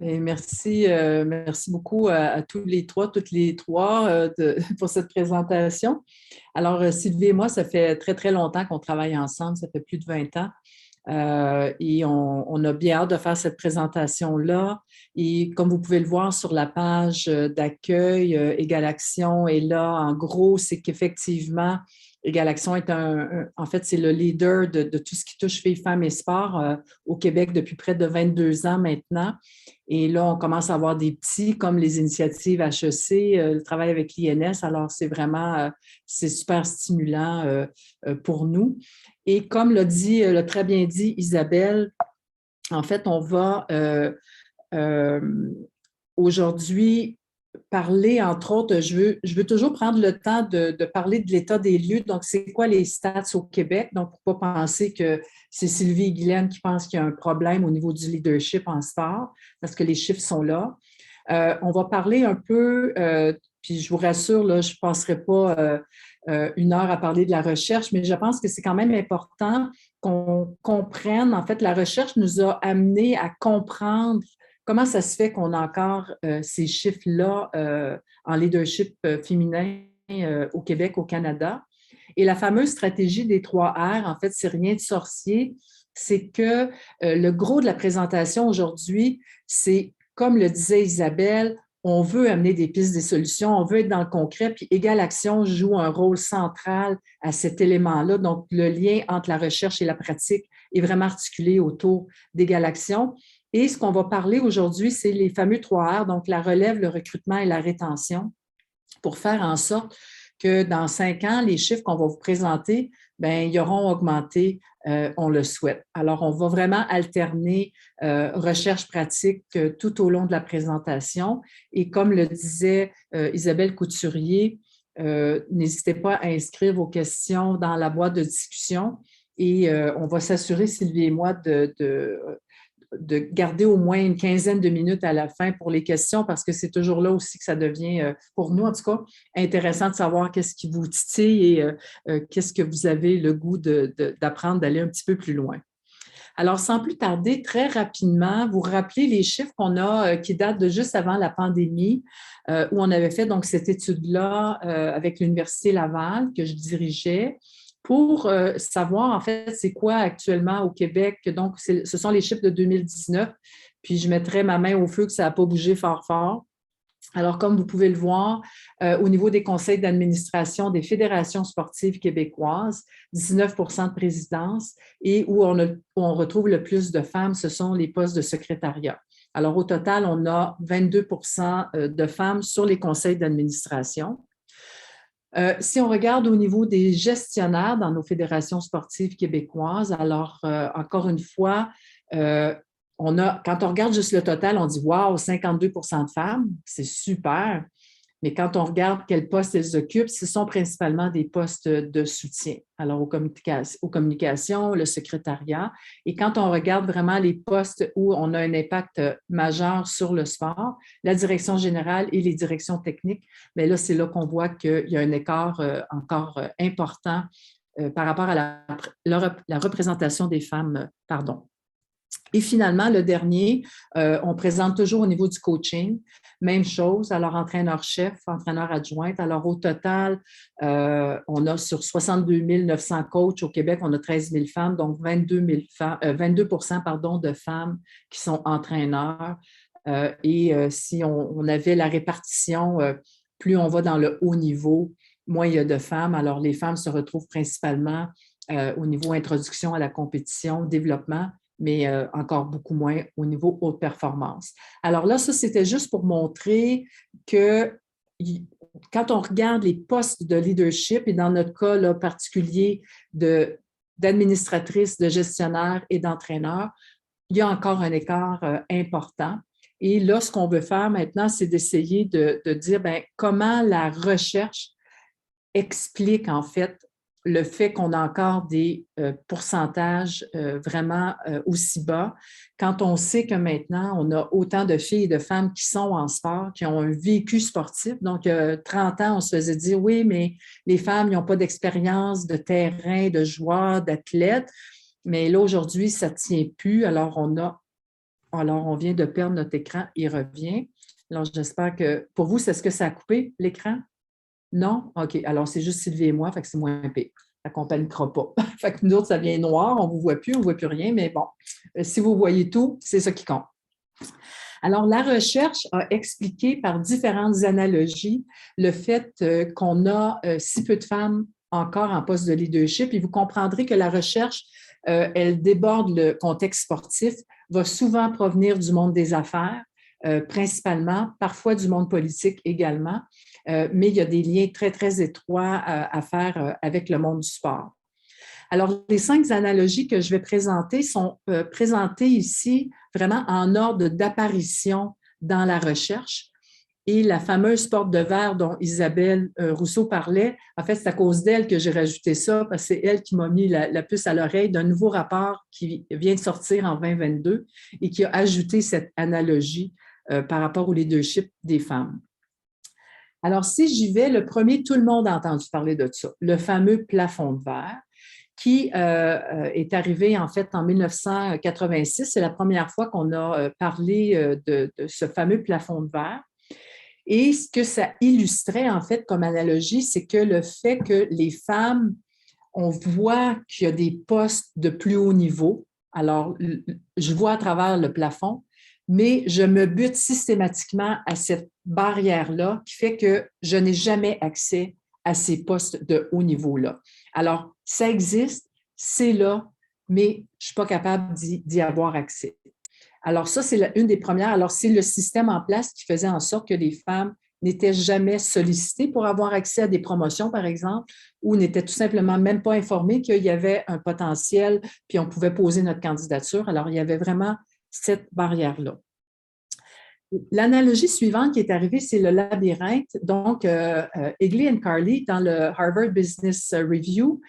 Et merci, merci beaucoup à tous les trois, toutes les trois pour cette présentation. Alors, Sylvie et moi, ça fait très, très longtemps qu'on travaille ensemble, ça fait plus de 20 ans. Et on a bien hâte de faire cette présentation-là. Et comme vous pouvez le voir sur la page d'accueil, Égal Action est là. En gros, c'est qu'effectivement, Égal Action est en fait, c'est le leader de tout ce qui touche filles, femmes et sport au Québec depuis près de 22 ans maintenant. Et là, on commence à avoir des petits comme les initiatives HEC, le travail avec l'INS. Alors, c'est vraiment, c'est super stimulant pour nous. Et comme l'a très bien dit Isabelle, en fait, on va euh, aujourd'hui parler, entre autres, je veux toujours prendre le temps de parler de l'état des lieux. Donc, c'est quoi les stats au Québec? Donc, pour ne pas penser que c'est Sylvie et Guylaine qui pensent qu'il y a un problème au niveau du leadership en sport, parce que les chiffres sont là. On va parler un peu, puis je vous rassure, là, je ne passerai pas une heure à parler de la recherche, mais je pense que c'est quand même important qu'on comprenne. En fait, la recherche nous a amené à comprendre comment ça se fait qu'on a encore ces chiffres-là en leadership féminin au Québec, au Canada. Et la fameuse stratégie des 3 R, en fait, c'est rien de sorcier. C'est que le gros de la présentation aujourd'hui, c'est, comme le disait Isabelle, on veut amener des pistes, des solutions, on veut être dans le concret, puis Égal Action joue un rôle central à cet élément-là. Donc, le lien entre la recherche et la pratique est vraiment articulé autour d'Égal Action. Et ce qu'on va parler aujourd'hui, c'est les fameux 3 R, donc la relève, le recrutement et la rétention, pour faire en sorte que dans 5 ans, les chiffres qu'on va vous présenter, bien, ils auront augmenté, on le souhaite. Alors, on va vraiment alterner recherche pratique tout au long de la présentation. Et comme le disait Isabelle Couturier, n'hésitez pas à inscrire vos questions dans la boîte de discussion et on va s'assurer, Sylvie et moi, de garder au moins une quinzaine de minutes à la fin pour les questions parce que c'est toujours là aussi que ça devient, pour nous en tout cas, intéressant de savoir qu'est-ce qui vous titille et qu'est-ce que vous avez le goût d'apprendre, d'aller un petit peu plus loin. Alors, sans plus tarder, très rapidement, vous rappelez les chiffres qu'on a qui datent de juste avant la pandémie, où on avait fait donc cette étude-là avec l'Université Laval que je dirigeais pour savoir en fait c'est quoi actuellement au Québec. Donc, ce sont les chiffres de 2019. Puis, je mettrai ma main au feu que ça n'a pas bougé fort fort. Alors, comme vous pouvez le voir, au niveau des conseils d'administration des fédérations sportives québécoises, 19 de présidence et où on retrouve le plus de femmes, ce sont les postes de secrétariat. Alors, au total, on a 22 de femmes sur les conseils d'administration. Si on regarde au niveau des gestionnaires dans nos fédérations sportives québécoises, alors, encore une fois, quand on regarde juste le total, on dit wow, 52 de femmes, c'est super. Mais quand on regarde quels postes elles occupent, ce sont principalement des postes de soutien. Alors, aux communications, le secrétariat. Et quand on regarde vraiment les postes où on a un impact majeur sur le sport, la direction générale et les directions techniques, bien là, c'est là qu'on voit qu'il y a un écart encore important par rapport à la représentation des femmes, pardon. Et finalement, le dernier, on présente toujours au niveau du coaching. Même chose, alors entraîneur-chef, entraîneur adjointe. Alors au total, on a sur 62 900 coachs au Québec, on a 13 000 femmes, donc 22 pardon, de femmes qui sont entraîneurs. Si on avait la répartition, plus on va dans le haut niveau, moins il y a de femmes. Alors les femmes se retrouvent principalement au niveau introduction à la compétition, développement, mais encore beaucoup moins au niveau haute performance. Alors là, ça, c'était juste pour montrer que quand on regarde les postes de leadership, et dans notre cas là, particulier d'administratrice, de gestionnaire et d'entraîneur, il y a encore un écart important. Et là, ce qu'on veut faire maintenant, c'est d'essayer de dire bien, comment la recherche explique en fait le fait qu'on a encore des pourcentages vraiment aussi bas, quand on sait que maintenant, on a autant de filles et de femmes qui sont en sport, qui ont un vécu sportif. Donc, 30 ans, on se faisait dire, oui, mais les femmes, n'ont pas d'expérience de terrain, de joueurs, d'athlètes. Mais là, aujourd'hui, ça ne tient plus. Alors, on a Alors, on vient de perdre notre écran, il revient. Alors, j'espère que pour vous, c'est ce que ça a coupé, l'écran? Non? OK. Alors, c'est juste Sylvie et moi, fait que c'est moins pire. Ça ne paniquera pas. Fait que nous autres, ça vient noir, on ne vous voit plus, on ne voit plus rien, mais bon, si vous voyez tout, c'est ça qui compte. Alors, la recherche a expliqué par différentes analogies le fait qu'on a si peu de femmes encore en poste de leadership. Et vous comprendrez que la recherche, elle déborde le contexte sportif, va souvent provenir du monde des affaires, principalement, parfois du monde politique également, mais il y a des liens très, très étroits à faire avec le monde du sport. Alors, les 5 analogies que je vais présenter sont présentées ici vraiment en ordre d'apparition dans la recherche. Et la fameuse porte de verre dont Isabelle Rousseau parlait, en fait, c'est à cause d'elle que j'ai rajouté ça, parce que c'est elle qui m'a mis la puce à l'oreille d'un nouveau rapport qui vient de sortir en 2022 et qui a ajouté cette analogie par rapport au leadership des femmes. Alors, si j'y vais, le premier, tout le monde a entendu parler de ça, le fameux plafond de verre qui est arrivé en fait en 1986. C'est la première fois qu'on a parlé de ce fameux plafond de verre. Et ce que ça illustrait en fait comme analogie, c'est que le fait que les femmes, on voit qu'il y a des postes de plus haut niveau. Alors, je vois à travers le plafond, mais je me bute systématiquement à cette barrière-là qui fait que je n'ai jamais accès à ces postes de haut niveau-là. Alors, ça existe, c'est là, mais je ne suis pas capable d'y avoir accès. Alors, ça, c'est une des premières. Alors, c'est le système en place qui faisait en sorte que les femmes n'étaient jamais sollicitées pour avoir accès à des promotions, par exemple, ou n'étaient tout simplement même pas informées qu'il y avait un potentiel, puis on pouvait poser notre candidature. Alors, il y avait vraiment cette barrière-là. L'analogie suivante qui est arrivée, c'est le labyrinthe. Donc, Egley et Carly, dans le Harvard Business Review.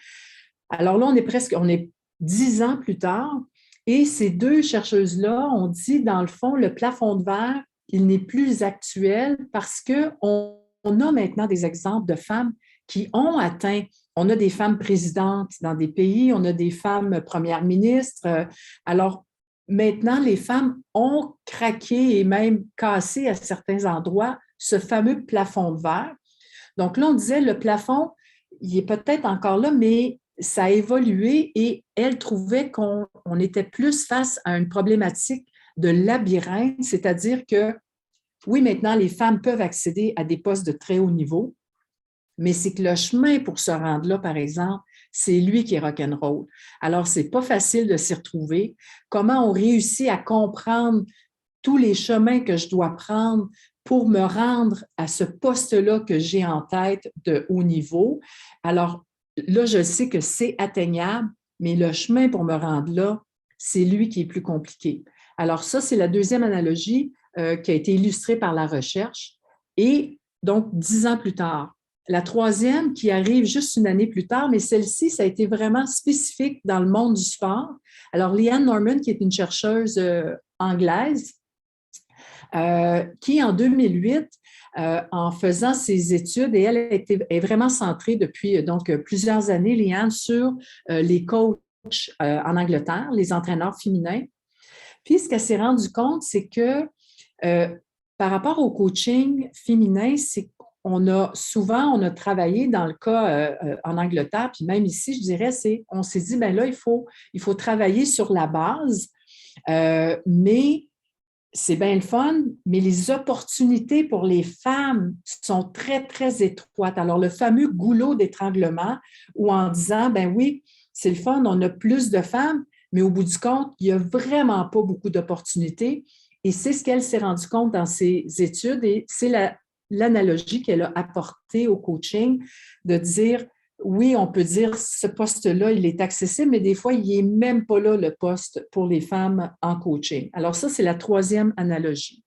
Alors là, on est 10 ans plus tard, et ces 2 chercheuses-là ont dit, dans le fond, le plafond de verre, il n'est plus actuel parce qu'on a maintenant des exemples de femmes qui ont atteint. On a des femmes présidentes dans des pays, on a des femmes premières ministres. Alors, maintenant, les femmes ont craqué et même cassé à certains endroits ce fameux plafond de verre. Donc là, on disait, le plafond, il est peut-être encore là, mais ça a évolué et elle trouvait qu'on était plus face à une problématique de labyrinthe, c'est-à-dire que, oui, maintenant, les femmes peuvent accéder à des postes de très haut niveau, mais c'est que le chemin pour se rendre là, par exemple, c'est lui qui est rock'n'roll. Alors, c'est pas facile de s'y retrouver. Comment on réussit à comprendre tous les chemins que je dois prendre pour me rendre à ce poste-là que j'ai en tête de haut niveau? Alors, là, je sais que c'est atteignable, mais le chemin pour me rendre là, c'est lui qui est plus compliqué. Alors, ça, c'est la deuxième analogie qui a été illustrée par la recherche. Et donc, 10 ans plus tard, la troisième qui arrive juste une année plus tard, mais celle-ci, ça a été vraiment spécifique dans le monde du sport. Alors, Leanne Norman, qui est une chercheuse anglaise, qui en 2008, en faisant ses études, et elle est vraiment centrée depuis donc plusieurs années, Leanne, sur les coachs en Angleterre, les entraîneurs féminins. Puis, ce qu'elle s'est rendue compte, c'est que par rapport au coaching féminin, c'est on a travaillé dans le cas en Angleterre, puis même ici, je dirais, on s'est dit, bien là, il faut travailler sur la base, mais c'est bien le fun, mais les opportunités pour les femmes sont très, très étroites. Alors, le fameux goulot d'étranglement, où en disant, ben oui, c'est le fun, on a plus de femmes, mais au bout du compte, il n'y a vraiment pas beaucoup d'opportunités. Et c'est ce qu'elle s'est rendue compte dans ses études et c'est l'analogie qu'elle a apportée au coaching, de dire, oui, on peut dire ce poste-là, il est accessible, mais des fois, il n'est même pas là le poste pour les femmes en coaching. Alors ça, c'est la troisième analogie.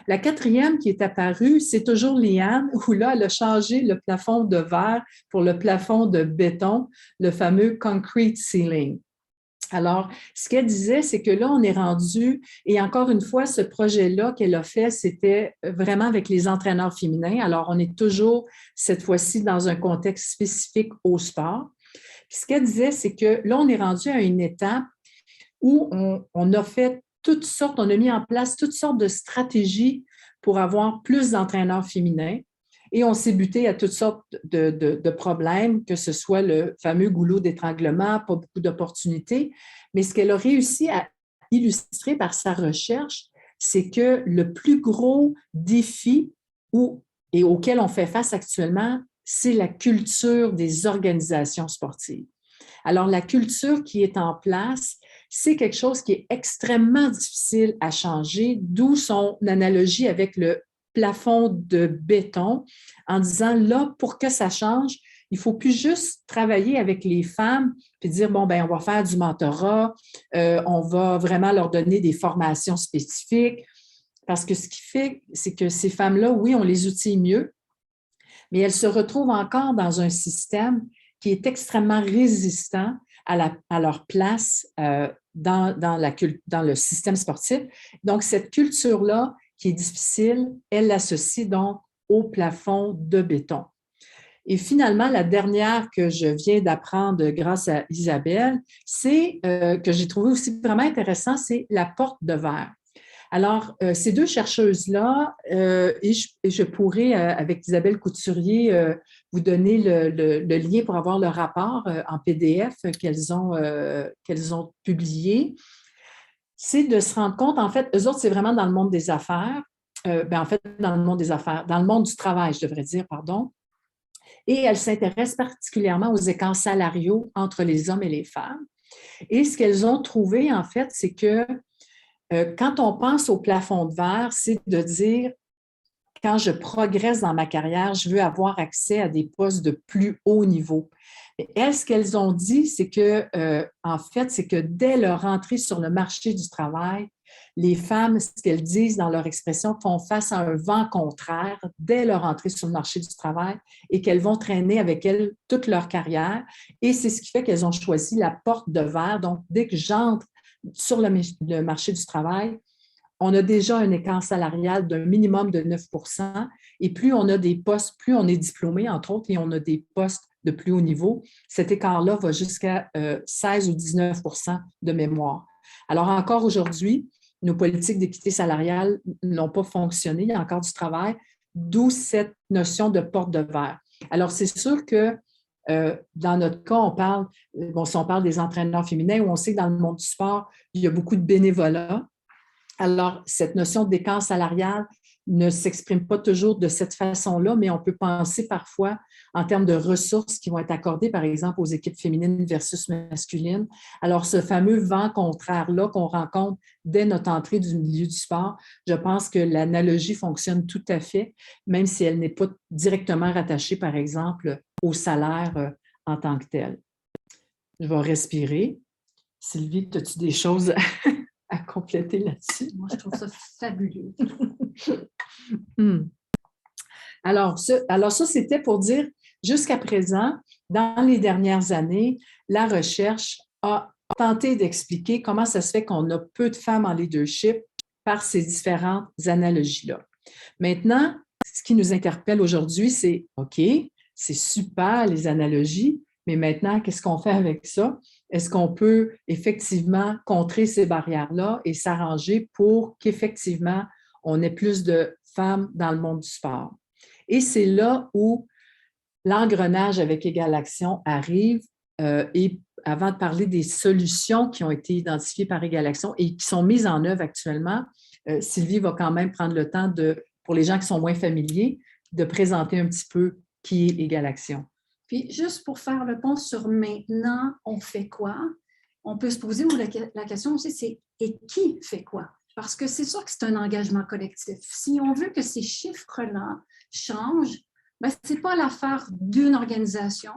La quatrième qui est apparue, c'est toujours Leanne, où là, elle a changé le plafond de verre pour le plafond de béton, le fameux concrete ceiling. Alors, ce qu'elle disait, c'est que là, on est rendu, et encore une fois, ce projet-là qu'elle a fait, c'était vraiment avec les entraîneurs féminins. Alors, on est toujours, cette fois-ci, dans un contexte spécifique au sport. Puis, ce qu'elle disait, c'est que là, on est rendu à une étape où on a fait on a mis en place toutes sortes de stratégies pour avoir plus d'entraîneurs féminins. Et on s'est buté à toutes sortes de problèmes, que ce soit le fameux goulot d'étranglement, pas beaucoup d'opportunités. Mais ce qu'elle a réussi à illustrer par sa recherche, c'est que le plus gros défi et auquel on fait face actuellement, c'est la culture des organisations sportives. Alors, la culture qui est en place, c'est quelque chose qui est extrêmement difficile à changer, d'où son analogie avec le plafond de béton, en disant, là, pour que ça change, il ne faut plus juste travailler avec les femmes puis dire, bon, ben, on va faire du mentorat, on va vraiment leur donner des formations spécifiques, parce que ce qui fait, c'est que ces femmes-là, oui, on les outille mieux, mais elles se retrouvent encore dans un système qui est extrêmement résistant à leur place dans le système sportif. Donc, cette culture-là, qui est difficile, elle l'associe donc au plafond de béton. Et finalement, la dernière que je viens d'apprendre grâce à Isabelle, c'est que j'ai trouvé aussi vraiment intéressant, c'est la porte de verre. Alors, ces deux chercheuses-là, et je pourrais, avec Isabelle Couturier, vous donner le lien pour avoir le rapport en PDF qu'elles ont publié, c'est de se rendre compte, en fait, eux autres, c'est vraiment dans le monde des affaires, en fait, dans le monde des affaires, dans le monde du travail, je devrais dire, pardon, et elles s'intéressent particulièrement aux écarts salariaux entre les hommes et les femmes. Et ce qu'elles ont trouvé, en fait, c'est que quand on pense au plafond de verre, c'est de dire, quand je progresse dans ma carrière, je veux avoir accès à des postes de plus haut niveau. Et elles, ce qu'elles ont dit, c'est que, en fait, c'est que dès leur entrée sur le marché du travail, les femmes, ce qu'elles disent dans leur expression, font face à un vent contraire dès leur entrée sur le marché du travail et qu'elles vont traîner avec elles toute leur carrière. Et c'est ce qui fait qu'elles ont choisi la porte de verre. Donc, dès que j'entre sur le marché du travail, on a déjà un écart salarial d'un minimum de 9 et plus on a des postes, plus on est diplômé, entre autres, et on a des postes de plus haut niveau, cet écart-là va jusqu'à 16 ou 19 de mémoire. Alors, encore aujourd'hui, nos politiques d'équité salariale n'ont pas fonctionné, il y a encore du travail, d'où cette notion de porte de verre. Alors, c'est sûr que dans notre cas, si on parle des entraîneurs féminins, où on sait que dans le monde du sport, il y a beaucoup de bénévolat. Alors, cette notion d'écart salarial ne s'exprime pas toujours de cette façon-là, mais on peut penser parfois en termes de ressources qui vont être accordées, par exemple, aux équipes féminines versus masculines. Alors, ce fameux vent contraire-là qu'on rencontre dès notre entrée du milieu du sport, je pense que l'analogie fonctionne tout à fait, même si elle n'est pas directement rattachée, par exemple, au salaire en tant que tel. Je vais respirer. Sylvie, as-tu des choses à compléter là-dessus? Moi, je trouve ça fabuleux. Alors, ça, c'était pour dire, jusqu'à présent, dans les dernières années, la recherche a tenté d'expliquer comment ça se fait qu'on a peu de femmes en leadership par ces différentes analogies-là. Maintenant, ce qui nous interpelle aujourd'hui, c'est OK, c'est super les analogies, mais maintenant, qu'est-ce qu'on fait avec ça? Est-ce qu'on peut effectivement contrer ces barrières-là et s'arranger pour qu'effectivement, on ait plus de femmes dans le monde du sport? Et c'est là où l'engrenage avec Égal Action arrive. Et avant de parler des solutions qui ont été identifiées par Égal Action et qui sont mises en œuvre actuellement, Sylvie va quand même prendre le temps pour les gens qui sont moins familiers, de présenter un petit peu qui est Égal Action. Puis, juste pour faire le pont sur maintenant, on fait quoi? On peut se poser la question aussi, c'est et qui fait quoi? Parce que c'est sûr que c'est un engagement collectif. Si on veut que ces chiffres-là changent, ben, ce n'est pas l'affaire d'une organisation,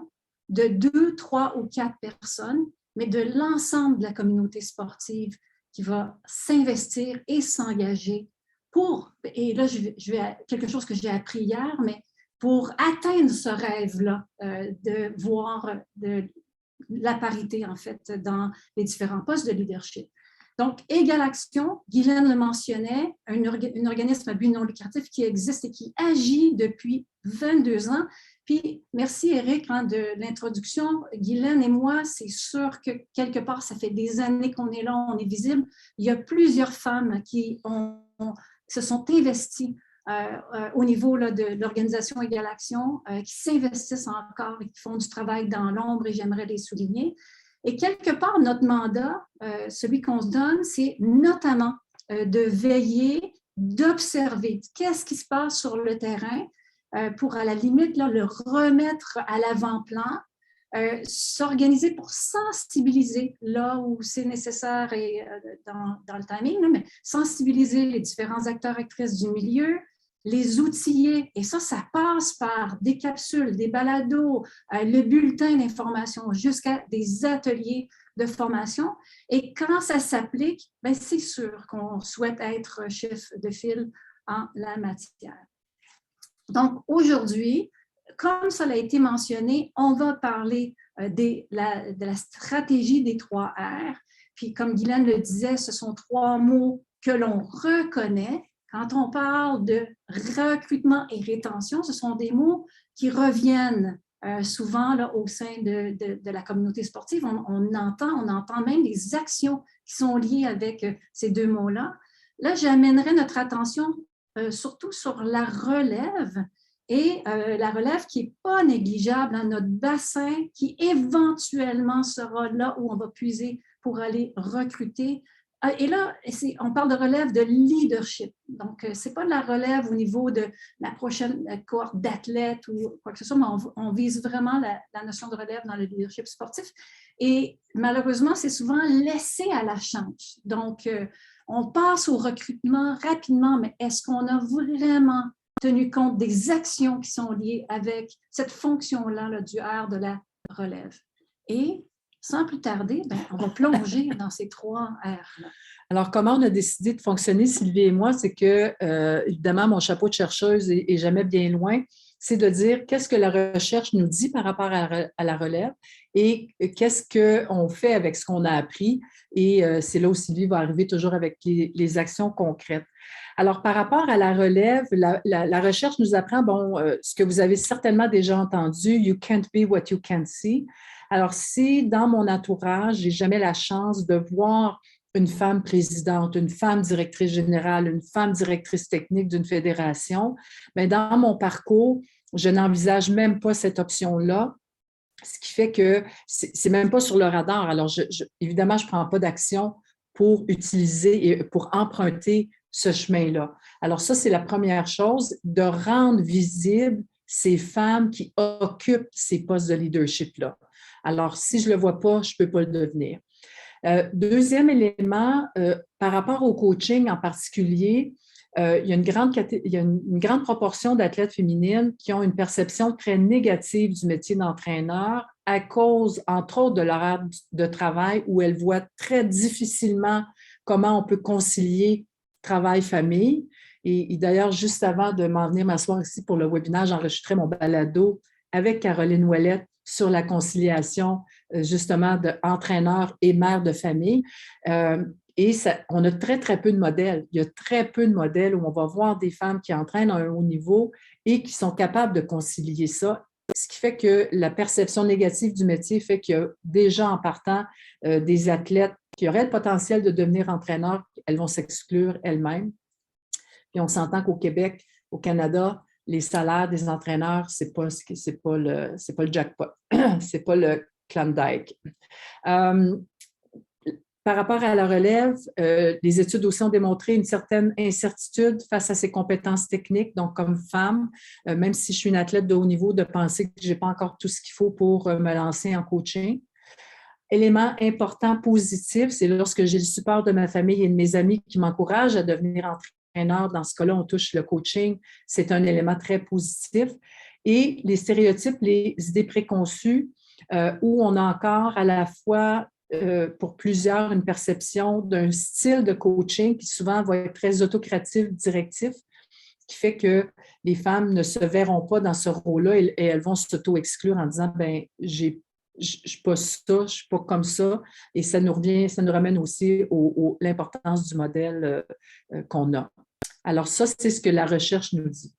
de 2, 3 ou 4 personnes, mais de l'ensemble de la communauté sportive qui va s'investir et s'engager pour, et là, je vais quelque chose que j'ai appris hier, mais pour atteindre ce rêve-là de voir la parité, en fait, dans les différents postes de leadership. Donc, Égale Action, Guylaine le mentionnait, un organisme à but non lucratif qui existe et qui agit depuis 22 ans. Puis, merci Éric de l'introduction. Guylaine et moi, c'est sûr que quelque part, ça fait des années qu'on est là, on est visible. Il y a plusieurs femmes qui se sont investies au niveau là, de l'organisation Égale Action, qui s'investissent encore et qui font du travail dans l'ombre, et j'aimerais les souligner. Et quelque part, notre mandat, celui qu'on se donne, c'est notamment de veiller, d'observer qu'est-ce qui se passe sur le terrain pour, à la limite, là, le remettre à l'avant-plan, s'organiser pour sensibiliser là où c'est nécessaire et dans le timing, là, mais sensibiliser les différents acteurs, actrices du milieu, les outiller, et ça passe par des capsules, des balados, le bulletin d'information, jusqu'à des ateliers de formation. Et quand ça s'applique, bien, c'est sûr qu'on souhaite être chef de file en la matière. Donc, aujourd'hui, comme ça a été mentionné, on va parler de la stratégie des 3 R. Puis, comme Guylaine le disait, ce sont 3 mots que l'on reconnaît. Quand on parle de recrutement et rétention, ce sont des mots qui reviennent souvent là, au sein de la communauté sportive. On entend même des actions qui sont liées avec ces 2 mots-là. Là, j'amènerai notre attention surtout sur la relève, et la relève qui n'est pas négligeable, hein, notre bassin qui éventuellement sera là où on va puiser pour aller recruter. Et là, on parle de relève de leadership. Donc, ce n'est pas de la relève au niveau de la prochaine cohorte d'athlètes ou quoi que ce soit, mais on vise vraiment la notion de relève dans le leadership sportif. Et malheureusement, c'est souvent laissé à la chance. Donc, on passe au recrutement rapidement, mais est-ce qu'on a vraiment tenu compte des actions qui sont liées avec cette fonction-là là, du R de la relève? Et sans plus tarder, bien, on va plonger dans ces 3 R-là. Alors, comment on a décidé de fonctionner, Sylvie et moi, c'est que, évidemment, mon chapeau de chercheuse est jamais bien loin, c'est de dire qu'est-ce que la recherche nous dit par rapport à la relève et qu'est-ce qu'on fait avec ce qu'on a appris. Et c'est là où Sylvie va arriver toujours avec les actions concrètes. Alors, par rapport à la relève, la recherche nous apprend, ce que vous avez certainement déjà entendu, you can't be what you can't see. Alors, si dans mon entourage, j'ai jamais la chance de voir une femme présidente, une femme directrice générale, une femme directrice technique d'une fédération, bien, dans mon parcours, je n'envisage même pas cette option-là, ce qui fait que c'est même pas sur le radar. Alors, évidemment, je ne prends pas d'action pour utiliser et pour emprunter ce chemin-là. Alors, ça, c'est la première chose, de rendre visibles ces femmes qui occupent ces postes de leadership-là. Alors, si je ne le vois pas, je ne peux pas le devenir. Deuxième élément, par rapport au coaching en particulier, il y a une grande proportion d'athlètes féminines qui ont une perception très négative du métier d'entraîneur à cause, entre autres, de l'horaire de travail où elles voient très difficilement comment on peut concilier travail-famille. Et d'ailleurs, juste avant de m'en venir m'asseoir ici pour le webinaire, j'enregistrais mon balado avec Caroline Ouellette sur la conciliation, justement, d'entraîneur et mère de famille. Et on a très, très peu de modèles. Il y a très peu de modèles où on va voir des femmes qui entraînent à un haut niveau et qui sont capables de concilier ça. Ce qui fait que la perception négative du métier fait qu'il y a déjà en partant des athlètes qui auraient le potentiel de devenir entraîneurs, elles vont s'exclure elles-mêmes. Puis on s'entend qu'au Québec, au Canada, les salaires des entraîneurs, c'est pas le jackpot, c'est pas le Klondike. Par rapport à la relève, les études aussi ont démontré une certaine incertitude face à ses compétences techniques. Donc, comme femme, même si je suis une athlète de haut niveau, de penser que je n'ai pas encore tout ce qu'il faut pour me lancer en coaching. Élément important positif, c'est lorsque j'ai le support de ma famille et de mes amis qui m'encouragent à devenir entraîneur. Dans ce cas-là, on touche le coaching. C'est un élément très positif. Et les stéréotypes, les idées préconçues, où on a encore à la fois pour plusieurs une perception d'un style de coaching qui souvent va être très autocratique, directif, qui fait que les femmes ne se verront pas dans ce rôle-là et elles vont s'auto-exclure en disant, bien, j'ai je ne suis pas ça, je ne suis pas comme ça. Et ça nous ramène aussi l'importance du modèle qu'on a. Alors ça, c'est ce que la recherche nous dit.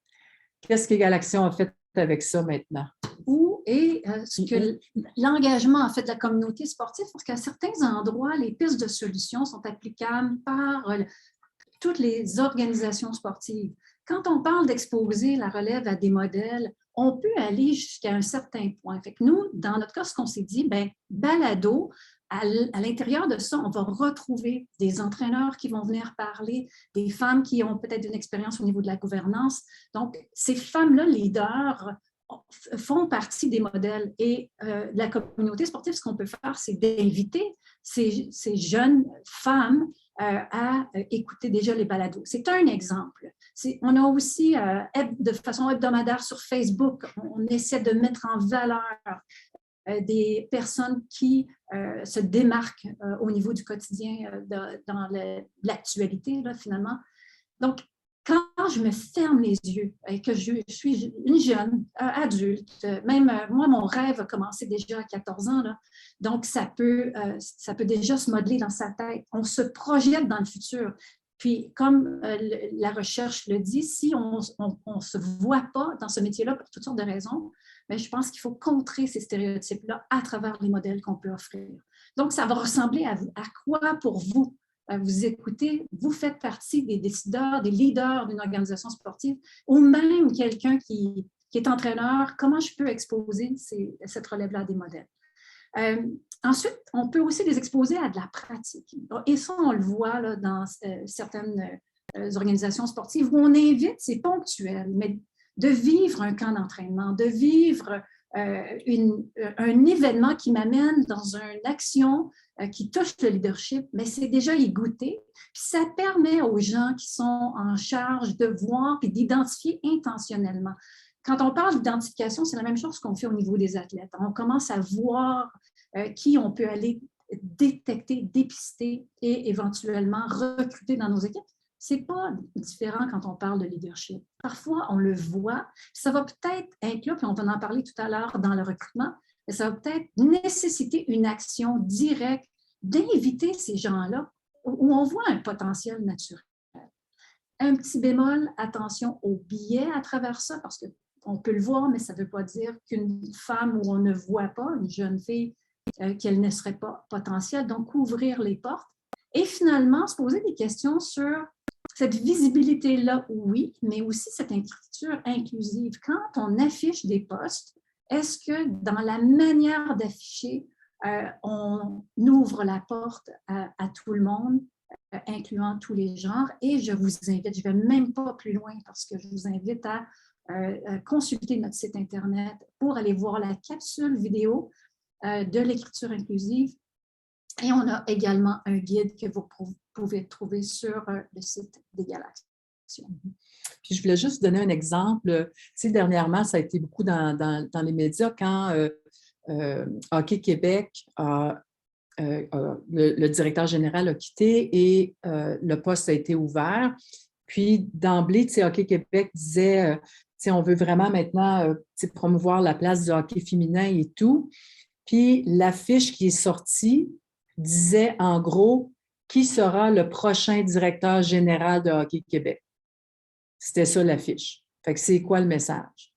Qu'est-ce que Galaxion a fait avec ça maintenant? Ce que l'engagement en fait de la communauté sportive, parce qu'à certains endroits, les pistes de solutions sont applicables par toutes les organisations sportives. Quand on parle d'exposer la relève à des modèles, on peut aller jusqu'à un certain point. Fait que nous, dans notre cas, ce qu'on s'est dit, balado, à l'intérieur de ça, on va retrouver des entraîneurs qui vont venir parler, des femmes qui ont peut-être une expérience au niveau de la gouvernance. Donc, ces femmes-là, leaders, font partie des modèles. Et la communauté sportive, ce qu'on peut faire, c'est d'inviter ces jeunes femmes à écouter déjà les balados. C'est un exemple. On a aussi, de façon hebdomadaire sur Facebook, on essaie de mettre en valeur des personnes qui se démarquent au niveau du quotidien dans l'actualité, finalement. Donc, quand je me ferme les yeux et que je suis une jeune adulte, même moi, mon rêve a commencé déjà à 14 ans, là, donc ça peut déjà se modeler dans sa tête. On se projette dans le futur. Puis, comme la recherche le dit, si on ne se voit pas dans ce métier-là pour toutes sortes de raisons, mais je pense qu'il faut contrer ces stéréotypes-là à travers les modèles qu'on peut offrir. Donc, ça va ressembler à quoi pour vous? Vous écoutez, vous faites partie des décideurs, des leaders d'une organisation sportive, ou même quelqu'un qui est entraîneur, comment je peux exposer cette relève-là à des modèles? Ensuite, on peut aussi les exposer à de la pratique. Et ça, on le voit là, dans certaines organisations sportives où on invite, c'est ponctuel, mais de vivre un camp d'entraînement, de vivre un événement qui m'amène dans une action qui touche le leadership, mais c'est déjà y goûter. Puis ça permet aux gens qui sont en charge de voir et d'identifier intentionnellement. Quand on parle d'identification, c'est la même chose qu'on fait au niveau des athlètes. On commence à voir qui on peut aller détecter, dépister et éventuellement recruter dans nos équipes. Ce n'est pas différent quand on parle de leadership. Parfois, on le voit. Ça va peut-être inclure, puis on va en parler tout à l'heure dans le recrutement, mais ça va peut-être nécessiter une action directe d'inviter ces gens-là où on voit un potentiel naturel. Un petit bémol, attention aux biais à travers ça, parce qu'on peut le voir, mais ça ne veut pas dire qu'une femme où on ne voit pas, une jeune fille, qu'elle ne serait pas potentielle. Donc, ouvrir les portes. Et finalement, se poser des questions sur cette visibilité-là, oui, mais aussi cette écriture inclusive. Quand on affiche des postes, est-ce que dans la manière d'afficher, on ouvre la porte à tout le monde, incluant tous les genres? Et je vous invite, je ne vais même pas plus loin parce que je vous invite à consulter notre site Internet pour aller voir la capsule vidéo de l'écriture inclusive. Et on a également un guide que vous pouvez trouver sur le site des Galaxions. Puis je voulais juste donner un exemple. Tu sais, dernièrement, ça a été beaucoup dans les médias quand Hockey Québec le directeur général a quitté et le poste a été ouvert. Puis d'emblée, tu sais, Hockey Québec disait, tu sais, on veut vraiment maintenant promouvoir la place du hockey féminin et tout. Puis l'affiche qui est sortie disait en gros qui sera le prochain directeur général de Hockey Québec. C'était ça l'affiche. Fait que c'est quoi le message?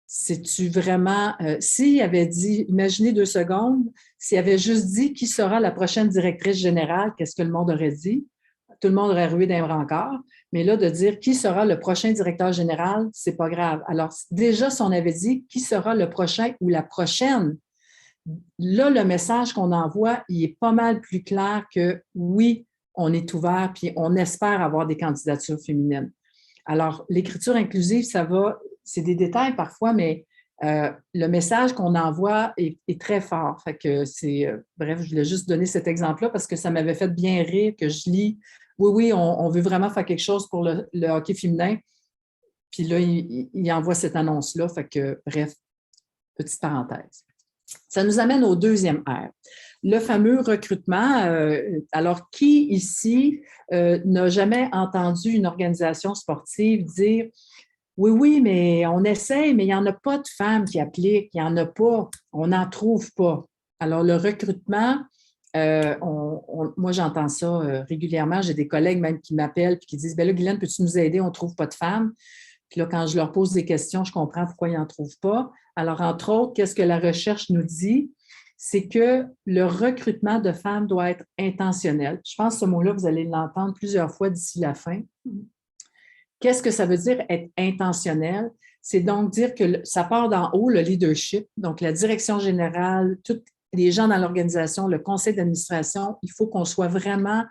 C'est-tu vraiment, s'il avait dit, imaginez 2 secondes, s'il avait juste dit qui sera la prochaine directrice générale, qu'est-ce que le monde aurait dit? Tout le monde aurait rué d'un brancard. Mais là, de dire qui sera le prochain directeur général, c'est pas grave. Alors, déjà, si on avait dit qui sera le prochain ou la prochaine, là, le message qu'on envoie, il est pas mal plus clair que oui, on est ouvert puis on espère avoir des candidatures féminines. Alors, l'écriture inclusive, ça va, c'est des détails parfois, mais le message qu'on envoie est très fort. Fait que c'est, bref, je voulais juste donner cet exemple-là parce que ça m'avait fait bien rire que je lis. Oui, on veut vraiment faire quelque chose pour le hockey féminin. Puis là, il envoie cette annonce-là. Fait que, bref, petite parenthèse. Ça nous amène au deuxième R, le fameux recrutement. Alors, qui ici n'a jamais entendu une organisation sportive dire Oui, oui, mais on essaye, mais il n'y en a pas de femmes qui appliquent. Il n'y en a pas. On n'en trouve pas. Alors, le recrutement, moi, j'entends ça régulièrement. J'ai des collègues même qui m'appellent et qui disent, ben là, Guylaine, peux-tu nous aider? On ne trouve pas de femmes. Puis là, quand je leur pose des questions, je comprends pourquoi ils n'en trouvent pas. Alors, entre autres, qu'est-ce que la recherche nous dit? C'est que le recrutement de femmes doit être intentionnel. Je pense que ce mot-là, vous allez l'entendre plusieurs fois d'ici la fin. Qu'est-ce que ça veut dire être intentionnel? C'est donc dire que ça part d'en haut, le leadership, donc la direction générale, tous les gens dans l'organisation, le conseil d'administration, il faut qu'on soit vraiment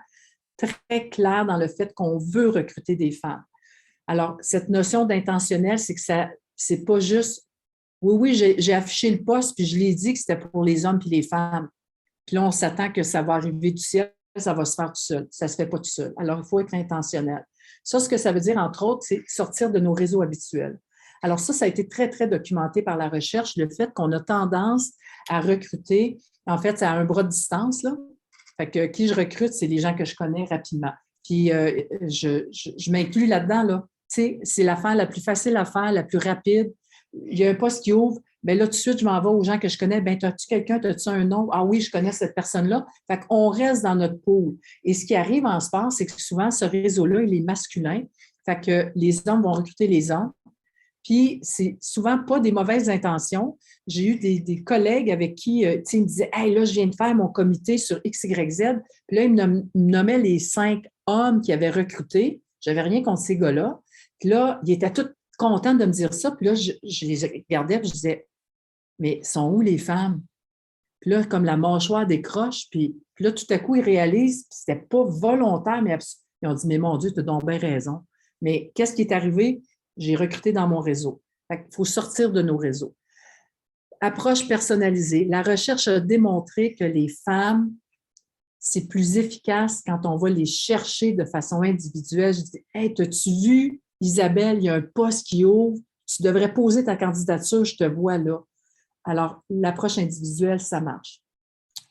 très clair dans le fait qu'on veut recruter des femmes. Alors, cette notion d'intentionnel, c'est que ça, c'est pas juste, oui, oui, j'ai affiché le poste, puis je l'ai dit que c'était pour les hommes puis les femmes. Puis là, on s'attend que ça va arriver du ciel, ça va se faire tout seul. Ça ne se fait pas tout seul. Alors, il faut être intentionnel. Ça, ce que ça veut dire, entre autres, c'est sortir de nos réseaux habituels. Alors ça a été très, très documenté par la recherche, le fait qu'on a tendance à recruter, en fait, à un bras de distance, là. Fait que qui je recrute, c'est les gens que je connais rapidement. Puis je m'inclus là-dedans, là. Tu sais, c'est l'affaire la plus facile à faire, la plus rapide. Il y a un poste qui ouvre, bien là, tout de suite, je m'en vais aux gens que je connais. Bien, as-tu quelqu'un, as-tu un nom? Ah oui, je connais cette personne-là. Fait qu'on reste dans notre pool. Et ce qui arrive en sport, c'est que souvent, ce réseau-là, il est masculin. Fait que les hommes vont recruter les hommes. Puis, c'est souvent pas des mauvaises intentions. J'ai eu des collègues avec qui, tu sais, ils me disaient, hey, là, je viens de faire mon comité sur X, Y, Z. Puis là, ils me nommaient les 5 hommes qui avaient recruté. J'avais rien contre ces gars-là. Puis là, ils étaient tous contents de me dire ça. Puis là, je les regardais et je disais, mais sont où les femmes? Puis là, comme la mâchoire décroche. Puis là, tout à coup, ils réalisent, puis c'était pas volontaire, mais ils ont dit, mais mon Dieu, tu as donc bien raison. Mais qu'est-ce qui est arrivé? J'ai recruté dans mon réseau. Il faut sortir de nos réseaux. Approche personnalisée. La recherche a démontré que les femmes, c'est plus efficace quand on va les chercher de façon individuelle. Je dis, hey, t'as-tu vu, Isabelle, il y a un poste qui ouvre, tu devrais poser ta candidature, je te vois là. Alors, l'approche individuelle, ça marche.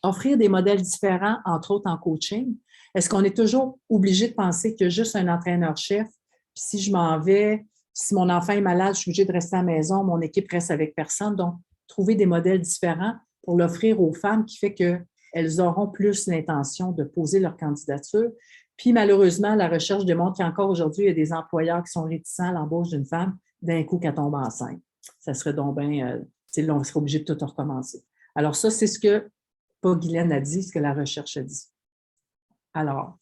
Offrir des modèles différents, entre autres en coaching. Est-ce qu'on est toujours obligé de penser qu'il y a juste un entraîneur-chef? Puis si je m'en vais, si mon enfant est malade, je suis obligée de rester à la maison, mon équipe reste avec personne. Donc, trouver des modèles différents pour l'offrir aux femmes qui fait qu'elles auront plus l'intention de poser leur candidature. Puis, malheureusement, la recherche démontre qu'encore aujourd'hui, il y a des employeurs qui sont réticents à l'embauche d'une femme d'un coup qu'elle tombe enceinte. Ça serait donc bien, là, on serait obligé de tout recommencer. Alors, ça, c'est ce que pas Guylaine a dit, ce que la recherche a dit. Alors.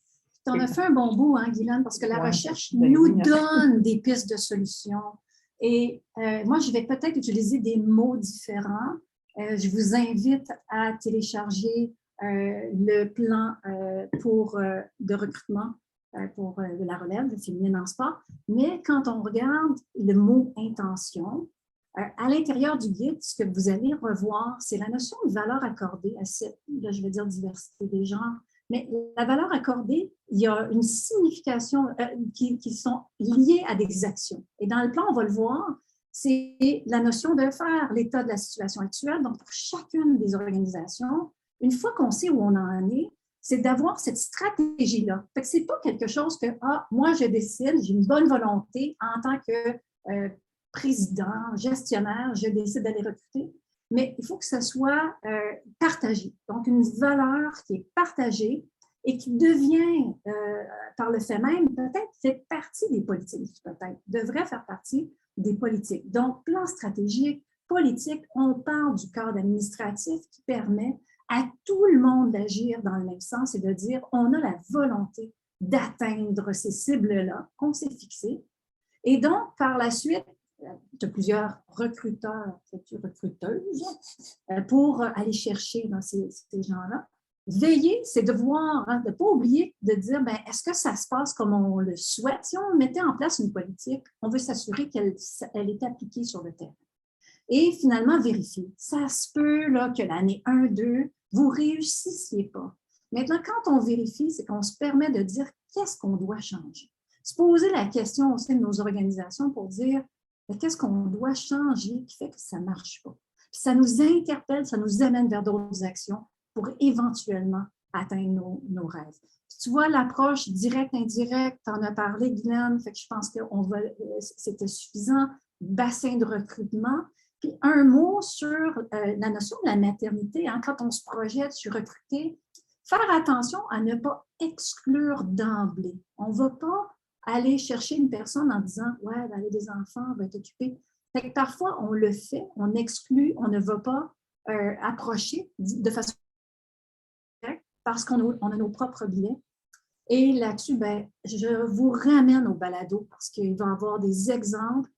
Tu en as fait un bon bout, hein, Guylaine, parce que la recherche nous donne des pistes de solutions. Et moi, je vais peut-être utiliser des mots différents. Je vous invite à télécharger le plan de recrutement pour de la relève féminine en sport. Mais quand on regarde le mot intention, à l'intérieur du guide, ce que vous allez revoir, c'est la notion de valeur accordée à cette, là, je vais dire diversité des genres, mais la valeur accordée, il y a une signification qui sont liées à des actions. Et dans le plan, on va le voir, c'est la notion de faire l'état de la situation actuelle. Donc, pour chacune des organisations, une fois qu'on sait où on en est, c'est d'avoir cette stratégie-là. Fait que c'est pas quelque chose que, moi, je décide, j'ai une bonne volonté en tant que président, gestionnaire, je décide d'aller recruter. Mais il faut que ça soit partagé. Donc, une valeur qui est partagée et qui devient, par le fait même, peut-être fait partie des politiques, peut-être, devrait faire partie des politiques. Donc, plan stratégique, politique, on parle du cadre administratif qui permet à tout le monde d'agir dans le même sens et de dire on a la volonté d'atteindre ces cibles-là qu'on s'est fixées. Et donc, par la suite, tu as plusieurs recruteurs, recruteuses, pour aller chercher dans ces gens-là. Veiller, c'est de voir, de ne pas oublier de dire, est-ce que ça se passe comme on le souhaite? Si on mettait en place une politique, on veut s'assurer qu'elle est appliquée sur le terrain. Et finalement, vérifier. Ça se peut là, que l'année 1, 2, vous ne réussissiez pas. Maintenant, quand on vérifie, c'est qu'on se permet de dire qu'est-ce qu'on doit changer. Se poser la question aussi de nos organisations pour dire qu'est-ce qu'on doit changer qui fait que ça ne marche pas. Puis ça nous interpelle, ça nous amène vers d'autres actions pour éventuellement atteindre nos rêves. Puis tu vois, l'approche directe, indirecte, tu en as parlé, Guylaine, fait que je pense que c'était suffisant. Bassin de recrutement. Puis un mot sur la notion de la maternité. Hein, quand on se projette sur recruter, faire attention à ne pas exclure d'emblée. On ne va pas aller chercher une personne en disant « Ouais, elle a des enfants, elle va être occupée ». Fait que parfois, on le fait, on exclut, on ne va pas approcher de façon directe parce qu'on a nos propres biais. Et là-dessus, ben, je vous ramène au balado parce qu'il va y avoir des exemples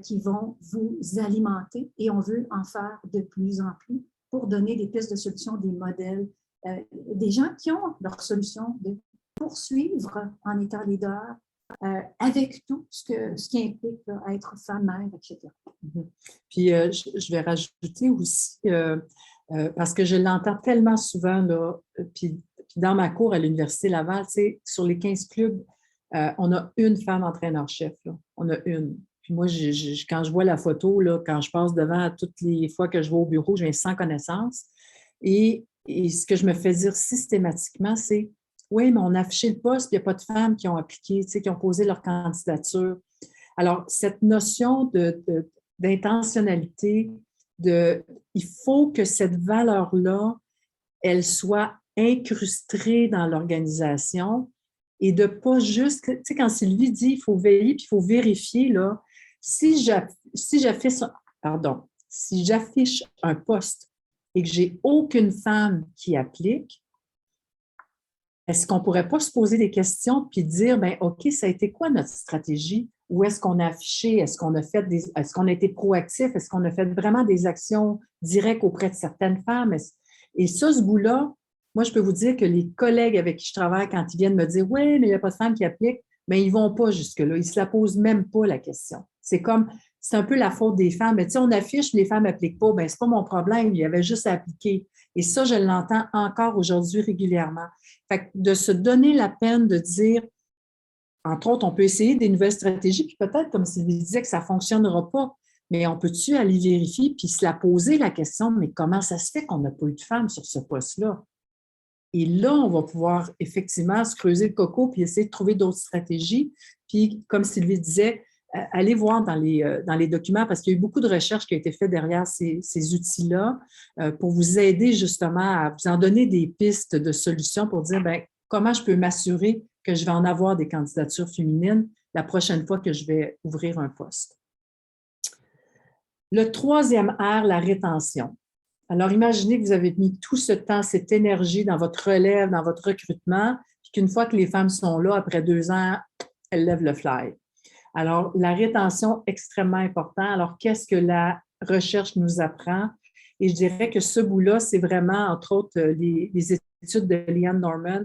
qui vont vous alimenter et on veut en faire de plus en plus pour donner des pistes de solutions, des modèles, des gens qui ont leur solution de poursuivre en étant leader avec tout ce qui implique là, être femme, mère, etc. Puis, je vais rajouter aussi, parce que je l'entends tellement souvent, là, puis dans ma cour à l'Université Laval, tu sais, sur les 15 clubs, on a une femme entraîneur-chef. Là. On a une. Puis moi, quand je vois la photo, là, quand je passe devant toutes les fois que je vais au bureau, je viens sans connaissance. Et ce que je me fais dire systématiquement, c'est oui, mais on a affiché le poste, puis il n'y a pas de femmes qui ont appliqué, tu sais, qui ont posé leur candidature. Alors, cette notion d'intentionnalité, il faut que cette valeur-là, elle soit incrustée dans l'organisation et de pas juste, tu sais, quand Sylvie dit il faut veiller puis il faut vérifier, là, si j'affiche un poste et que j'ai aucune femme qui applique, est-ce qu'on ne pourrait pas se poser des questions puis dire, ben OK, ça a été quoi notre stratégie? Où est-ce qu'on a affiché? Est-ce qu'on a été proactif? Est-ce qu'on a fait vraiment des actions directes auprès de certaines femmes? Et ça, ce bout-là, moi, je peux vous dire que les collègues avec qui je travaille, quand ils viennent me dire, oui, mais il n'y a pas de femmes qui appliquent, mais ils ne vont pas jusque-là. Ils ne se la posent même pas la question. C'est un peu la faute des femmes. Mais tu sais, on affiche, les femmes n'appliquent pas. Bien, ce n'est pas mon problème. Il y avait juste à appliquer. Et ça, je l'entends encore aujourd'hui régulièrement. Fait que de se donner la peine de dire, entre autres, on peut essayer des nouvelles stratégies, puis peut-être, comme Sylvie disait, que ça ne fonctionnera pas, mais on peut-tu aller vérifier puis se la poser la question, mais comment ça se fait qu'on n'a pas eu de femmes sur ce poste-là? Et là, on va pouvoir effectivement se creuser le coco puis essayer de trouver d'autres stratégies. Puis, comme Sylvie disait, allez voir dans les documents, parce qu'il y a eu beaucoup de recherches qui ont été faites derrière ces outils-là pour vous aider justement à vous en donner des pistes de solutions pour dire, bien, comment je peux m'assurer que je vais en avoir des candidatures féminines la prochaine fois que je vais ouvrir un poste. Le troisième R, la rétention. Alors, imaginez que vous avez mis tout ce temps, cette énergie dans votre relève, dans votre recrutement, puis qu'une fois que les femmes sont là, après 2 ans, elles lèvent le fly. Alors, la rétention, extrêmement important. Alors, qu'est-ce que la recherche nous apprend? Et je dirais que ce bout-là, c'est vraiment, entre autres, les études de Leanne Norman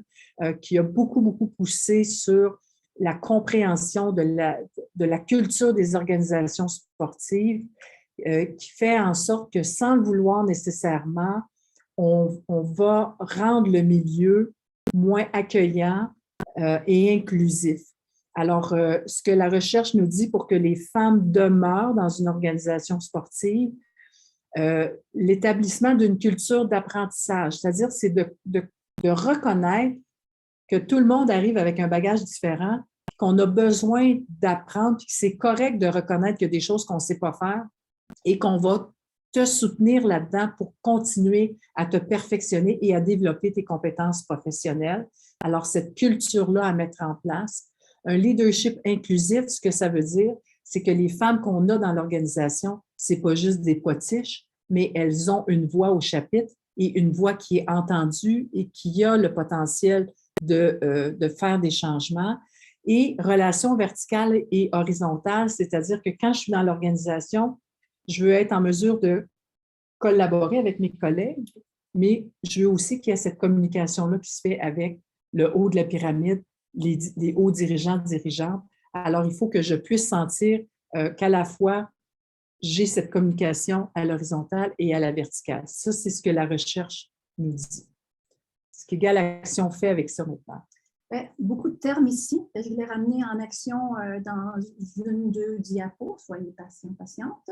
qui a beaucoup, beaucoup poussé sur la compréhension de la culture des organisations sportives qui fait en sorte que, sans le vouloir nécessairement, on va rendre le milieu moins accueillant et inclusif. Alors, ce que la recherche nous dit pour que les femmes demeurent dans une organisation sportive, l'établissement d'une culture d'apprentissage, c'est-à-dire c'est de reconnaître que tout le monde arrive avec un bagage différent, qu'on a besoin d'apprendre, puis que c'est correct de reconnaître qu'il y a des choses qu'on ne sait pas faire et qu'on va te soutenir là-dedans pour continuer à te perfectionner et à développer tes compétences professionnelles. Alors, cette culture-là à mettre en place. Un leadership inclusif, ce que ça veut dire, c'est que les femmes qu'on a dans l'organisation, ce n'est pas juste des potiches, mais elles ont une voix au chapitre et une voix qui est entendue et qui a le potentiel de faire des changements. Et relations verticales et horizontales, c'est-à-dire que quand je suis dans l'organisation, je veux être en mesure de collaborer avec mes collègues, mais je veux aussi qu'il y ait cette communication-là qui se fait avec le haut de la pyramide, les hauts dirigeants, dirigeantes. Alors, il faut que je puisse sentir qu'à la fois, j'ai cette communication à l'horizontale et à la verticale. Ça, c'est ce que la recherche nous dit. Ce qu'Égale Action fait avec ça maintenant. Bien, beaucoup de termes ici. Je vais les ramener en action dans une, 2 diapos. Soyez patients, patientes.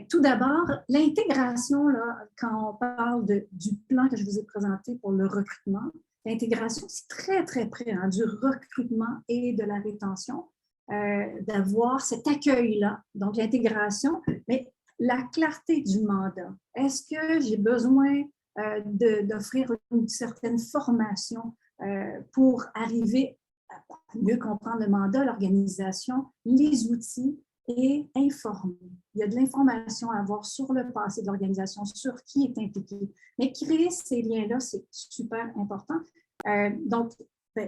Tout d'abord, l'intégration, là, quand on parle du plan que je vous ai présenté pour le recrutement, l'intégration, c'est très, très près du recrutement et de la rétention, d'avoir cet accueil-là. Donc, l'intégration, mais la clarté du mandat. Est-ce que j'ai besoin d'offrir une certaine formation pour arriver à mieux comprendre le mandat, l'organisation, les outils et informer. Il y a de l'information à avoir sur le passé de l'organisation, sur qui est impliqué. Mais créer ces liens-là, c'est super important. Donc,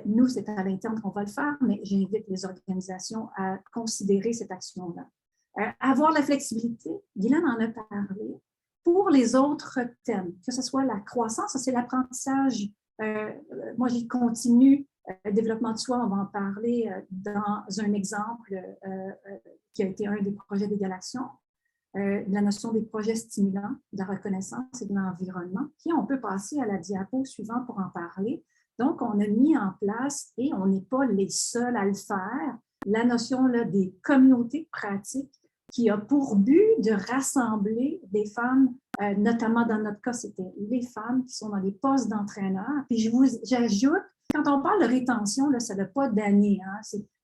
nous, c'est à l'interne qu'on va le faire, mais j'invite les organisations à considérer cette action-là. Avoir la flexibilité, Guylaine en a parlé, pour les autres thèmes, que ce soit la croissance, ça c'est l'apprentissage. Moi, j'y continue. Développement de soi, on va en parler dans un exemple qui a été un des projets d'Égale Action, la notion des projets stimulants, de la reconnaissance et de l'environnement. Puis on peut passer à la diapo suivante pour en parler. Donc, on a mis en place, et on n'est pas les seuls à le faire, la notion là, des communautés pratiques qui a pour but de rassembler des femmes, notamment dans notre cas, c'était les femmes qui sont dans les postes d'entraîneurs. Puis j'ajoute, quand on parle de rétention, là, ça n'a pas d'année. Hein?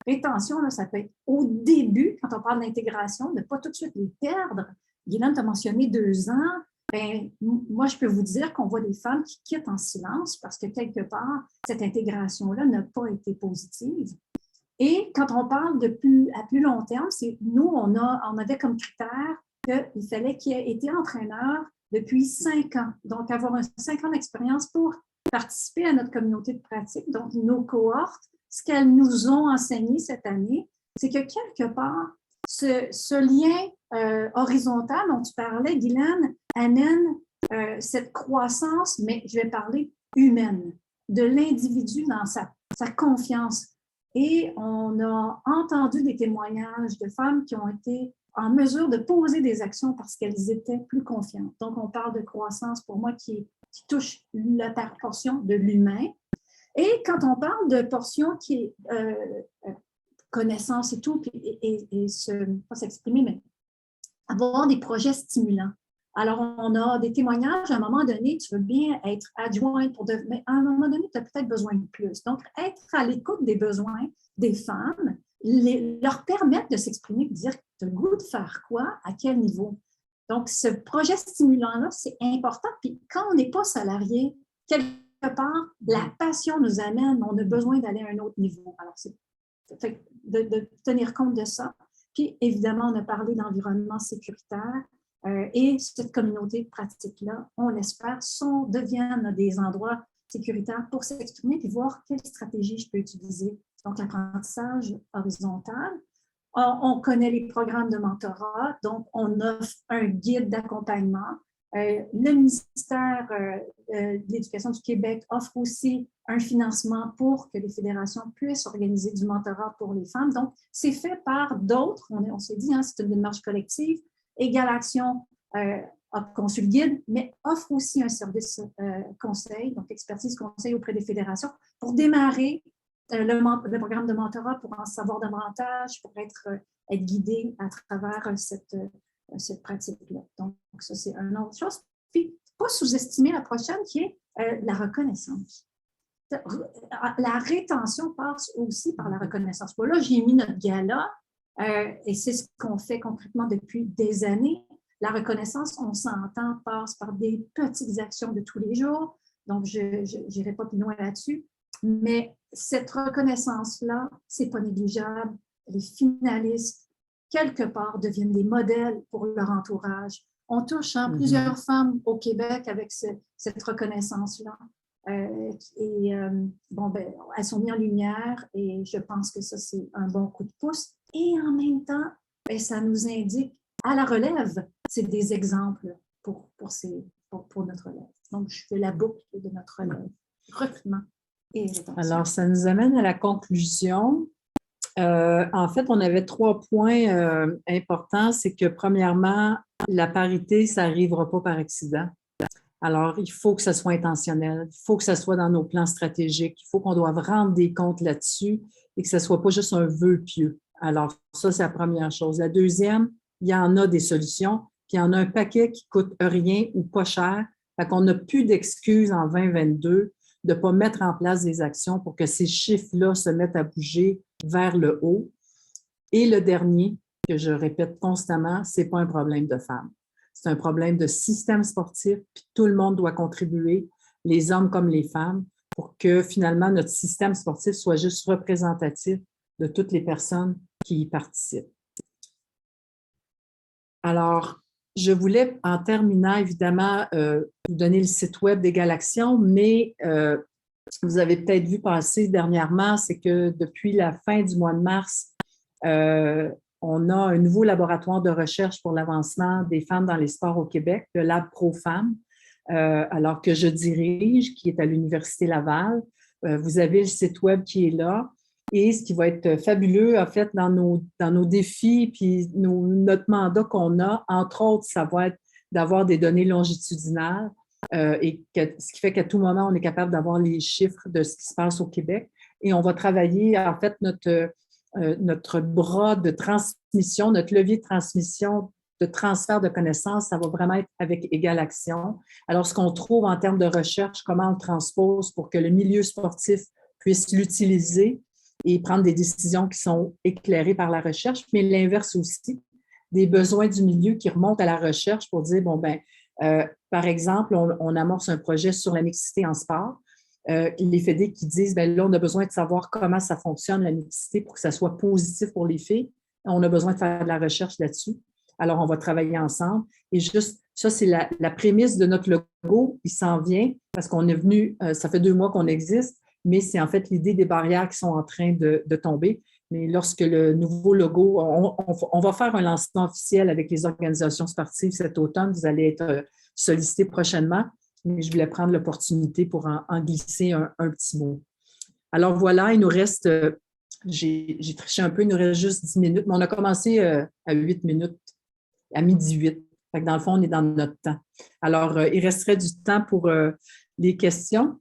Rétention, là, ça peut être au début, quand on parle d'intégration, de ne pas tout de suite les perdre. Guylaine, tu as mentionné 2 ans. Ben, moi, je peux vous dire qu'on voit des femmes qui quittent en silence parce que quelque part, cette intégration-là n'a pas été positive. Et quand on parle à plus long terme, c'est nous, on avait comme critère qu'il fallait qu'il ait été entraîneur depuis 5 ans. Donc, avoir 5 ans d'expérience pour participer à notre communauté de pratique. Donc, nos cohortes, ce qu'elles nous ont enseigné cette année, c'est que quelque part, ce lien horizontal dont tu parlais, Guylaine, amène cette croissance, mais je vais parler humaine, de l'individu dans sa confiance. Et on a entendu des témoignages de femmes qui ont été en mesure de poser des actions parce qu'elles étaient plus confiantes. Donc, on parle de croissance, pour moi, qui touche la portion de l'humain. Et quand on parle de portion qui est connaissance et tout, pas s'exprimer, mais avoir des projets stimulants. Alors, on a des témoignages, à un moment donné, tu veux bien être adjointe mais à un moment donné, tu as peut-être besoin de plus. Donc, être à l'écoute des besoins des femmes, leur permettre de s'exprimer, de dire, tu as le goût de faire quoi, à quel niveau. Donc, ce projet stimulant-là, c'est important. Puis, quand on n'est pas salarié, quelque part, la passion nous amène, on a besoin d'aller à un autre niveau. Alors, c'est de tenir compte de ça. Puis, évidemment, on a parlé d'environnement sécuritaire. Et cette communauté de pratique-là, on l'espère, deviennent des endroits sécuritaires pour s'exprimer et voir quelle stratégie je peux utiliser. Donc, l'apprentissage horizontal. On connaît les programmes de mentorat, donc on offre un guide d'accompagnement. Le ministère de l'Éducation du Québec offre aussi un financement pour que les fédérations puissent organiser du mentorat pour les femmes. Donc, c'est fait par d'autres. On s'est dit, hein, c'est une démarche collective. Égale Action a conçu le guide, mais offre aussi un service conseil, donc expertise conseil auprès des fédérations, pour démarrer le programme de mentorat, pour en savoir davantage, pour être guidé à travers cette pratique-là. Donc, ça, c'est une autre chose. Puis, pas sous-estimer la prochaine, qui est la reconnaissance. La rétention passe aussi par la reconnaissance. Bon, là, j'ai mis notre gala, et c'est ce qu'on fait concrètement depuis des années. La reconnaissance, on s'entend, passe par des petites actions de tous les jours. Donc, je n'irai pas plus loin là-dessus. Mais cette reconnaissance-là, ce n'est pas négligeable. Les finalistes, quelque part, deviennent des modèles pour leur entourage. On touche plusieurs femmes au Québec avec cette reconnaissance-là. Elles sont mises en lumière et je pense que ça, c'est un bon coup de pouce. Et en même temps, ça nous indique à la relève, c'est des exemples pour notre relève. Donc, je fais la boucle de notre relève. Recrutement et rétention. Alors, ça nous amène à la conclusion. En fait, on avait 3 points importants. C'est que, premièrement, la parité, ça n'arrivera pas par accident. Alors, il faut que ça soit intentionnel, il faut que ça soit dans nos plans stratégiques, il faut qu'on doive rendre des comptes là-dessus et que ça ne soit pas juste un vœu pieux. Alors, ça, c'est la première chose. La deuxième, il y en a des solutions, puis il y en a un paquet qui ne coûte rien ou pas cher. Fait qu'on n'a plus d'excuses en 2022 de ne pas mettre en place des actions pour que ces chiffres-là se mettent à bouger vers le haut. Et le dernier, que je répète constamment, ce n'est pas un problème de femmes. C'est un problème de système sportif, puis tout le monde doit contribuer, les hommes comme les femmes, pour que finalement notre système sportif soit juste représentatif de toutes les personnes qui y participent. Alors, je voulais, en terminant, évidemment, vous donner le site web des Galaxions, mais vous avez peut-être vu passer dernièrement, c'est que depuis la fin du mois de mars, on a un nouveau laboratoire de recherche pour l'avancement des femmes dans les sports au Québec, le Lab Pro-Femmes, alors que je dirige, qui est à l'Université Laval. Vous avez le site web qui est là. Et ce qui va être fabuleux, en fait, dans nos défis, puis notre mandat qu'on a, entre autres, ça va être d'avoir des données longitudinales ce qui fait qu'à tout moment, on est capable d'avoir les chiffres de ce qui se passe au Québec. Et on va travailler, en fait, notre bras de transmission, notre levier de transmission, de transfert de connaissances, ça va vraiment être avec Égale Action. Alors, ce qu'on trouve en termes de recherche, comment on le transpose pour que le milieu sportif puisse l'utiliser et prendre des décisions qui sont éclairées par la recherche, mais l'inverse aussi, des besoins du milieu qui remontent à la recherche pour dire, par exemple, on amorce un projet sur la mixité en sport. Les fédés qui disent, là, on a besoin de savoir comment ça fonctionne, la mixité, pour que ça soit positif pour les filles. On a besoin de faire de la recherche là-dessus. Alors, on va travailler ensemble. Et juste, ça, c'est la prémisse de notre logo. Il s'en vient parce qu'on est venu, ça fait 2 mois qu'on existe, mais c'est en fait l'idée des barrières qui sont en train de tomber. Mais lorsque le nouveau logo, on va faire un lancement officiel avec les organisations sportives cet automne. Vous allez être sollicités prochainement, mais je voulais prendre l'opportunité pour en glisser un petit mot. Alors voilà, il nous reste, j'ai triché un peu, il nous reste juste 10 minutes, mais on a commencé à 8 minutes, à 12h08. Fait que dans le fond, on est dans notre temps. Alors, il resterait du temps pour les questions.